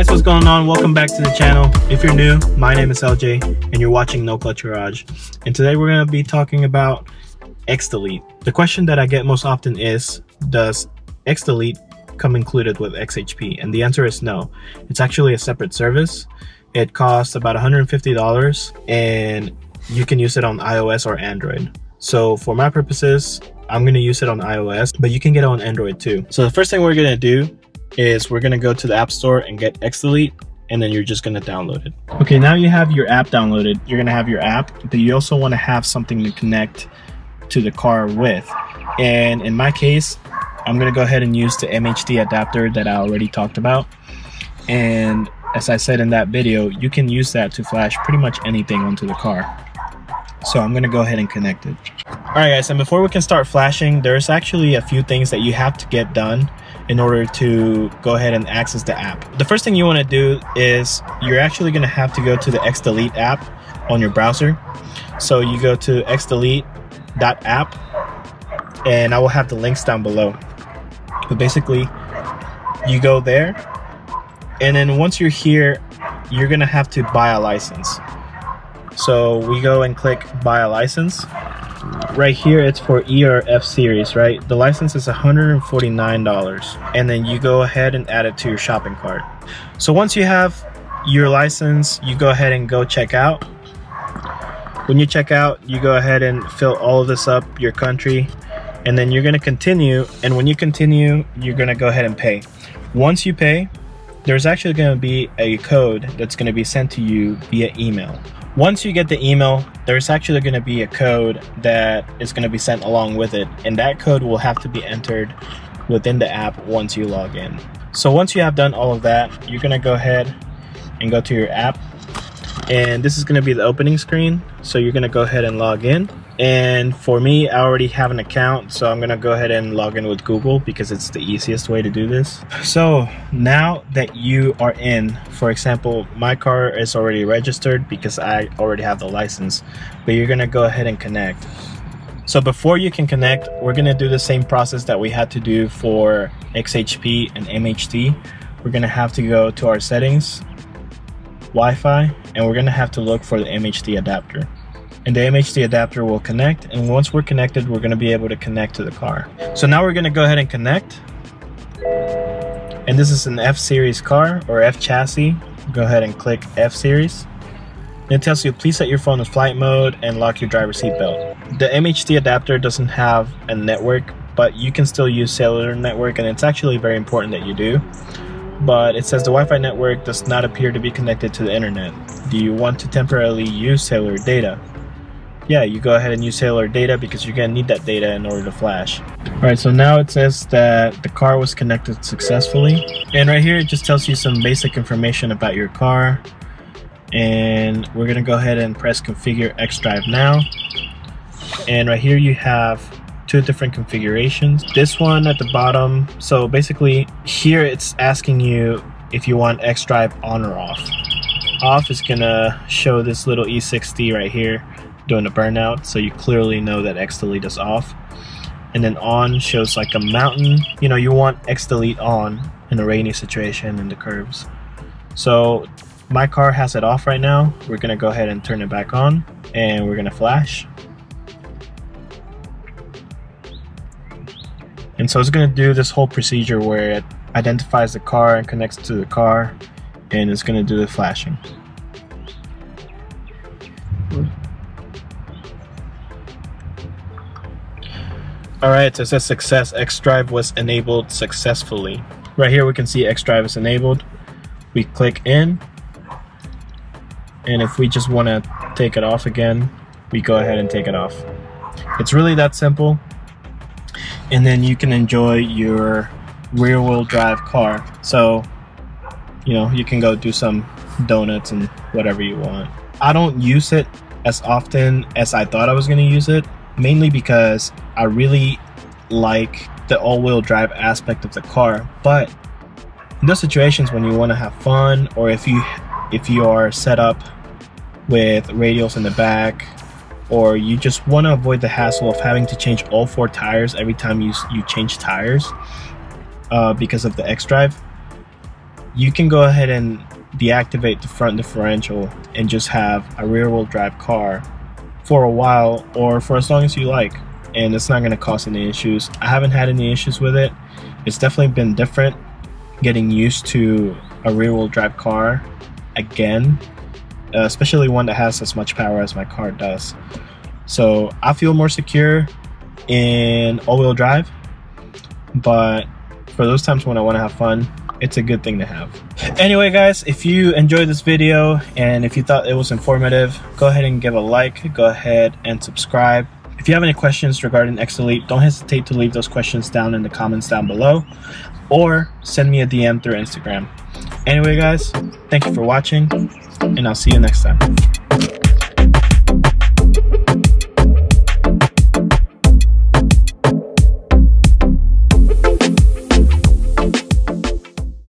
guys, what's going on? Welcome back to the channel. If you're new, my name is LJ and you're watching NoClutch Garage. And today we're going to be talking about XDelete. The question that I get most often is, does XDelete come included with XHP? And the answer is no. It's actually a separate service. It costs about $150 and you can use it on iOS or Android. So for my purposes, I'm going to use it on iOS, but you can get it on Android too. So the first thing we're going to do is we're going to go to the App Store and get XDelete, and then you're just going to download it. Okay, now you have your app downloaded. You're going to have your app, but you also want to have something to connect to the car with. And in my case, I'm going to go ahead and use the MHD adapter that I already talked about. And as I said in that video, you can use that to flash pretty much anything onto the car. So I'm going to go ahead and connect it. Alright guys, and before we can start flashing, there's actually a few things that you have to get done in order to go ahead and access the app. The first thing you want to do is you're actually going to have to go to the XDelete app on your browser. So you go to xdelete.app, and I will have the links down below. But basically, you go there, and then once you're here, you're going to have to buy a license. So we go and click buy a license. Right here it's for E or F series, right? The license is $149, and then you go ahead and add it to your shopping cart. So once you have your license, you go ahead and go check out. When you check out, you go ahead and fill all of this up, your country, and then you're going to continue. And when you continue, you're going to go ahead and pay. Once you pay, there's actually going to be a code that's going to be sent to you via email. Once you get the email, there's actually going to be a code that is going to be sent along with it, and that code will have to be entered within the app once you log in. So once you have done all of that, you're going to go ahead and go to your app, and this is going to be the opening screen. So you're going to go ahead and log in, and for me, I already have an account, so I'm going to go ahead and log in with Google because it's the easiest way to do this. So now that you are in, for example, my car is already registered because I already have the license, but you're going to go ahead and connect. So before you can connect, we're going to do the same process that we had to do for XHP and MHD. We're going to have to go to our settings, Wi-Fi, and we're going to have to look for the MHD adapter. And the MHD adapter will connect, and once we're connected, we're going to be able to connect to the car. So now we're going to go ahead and connect. And this is an F series car, or F chassis. Go ahead and click F series. And it tells you, please set your phone in flight mode and lock your driver's seat belt. The MHD adapter doesn't have a network, but you can still use cellular network, and it's actually very important that you do. But it says the Wi-Fi network does not appear to be connected to the internet. Do you want to temporarily use cellular data? Yeah, you go ahead and use cellular data because you're going to need that data in order to flash. Alright, so now it says that the car was connected successfully. And right here it just tells you some basic information about your car. And we're going to go ahead and press configure XDRIVE now. And right here you have two different configurations. This one at the bottom, so basically here it's asking you if you want XDRIVE on or off. Off is going to show this little E60 right here doing a burnout, so you clearly know that XDelete is off. And then on shows like a mountain. You know, you want XDelete on in a rainy situation in the curves. So my car has it off right now. We're gonna go ahead and turn it back on, and we're gonna flash. And so it's gonna do this whole procedure where it identifies the car and connects to the car, and it's gonna do the flashing. Alright, so it says success, XDRIVE was enabled successfully. Right here we can see XDRIVE is enabled. We click in, and if we just want to take it off again, we go ahead and take it off. It's really that simple, and then you can enjoy your rear-wheel drive car. So, you know, you can go do some donuts and whatever you want. I don't use it as often as I thought I was going to use it, mainly because I really like the all-wheel drive aspect of the car. But in those situations when you want to have fun, or if you are set up with radials in the back, or you just want to avoid the hassle of having to change all 4 tires every time you change tires because of the XDRIVE, you can go ahead and deactivate the front differential and just have a rear-wheel drive car for a while or for as long as you like, and it's not going to cause any issues. I haven't had any issues with it. It's definitely been different getting used to a rear-wheel drive car again, especially one that has as much power as my car does. So I feel more secure in all-wheel drive, but for those times when I want to have fun, it's a good thing to have. Anyway guys, if you enjoyed this video and if you thought it was informative, go ahead and give a like, go ahead and subscribe. If you have any questions regarding XDRIVE, don't hesitate to leave those questions down in the comments down below, or send me a DM through Instagram. Anyway guys, thank you for watching, and I'll see you next time.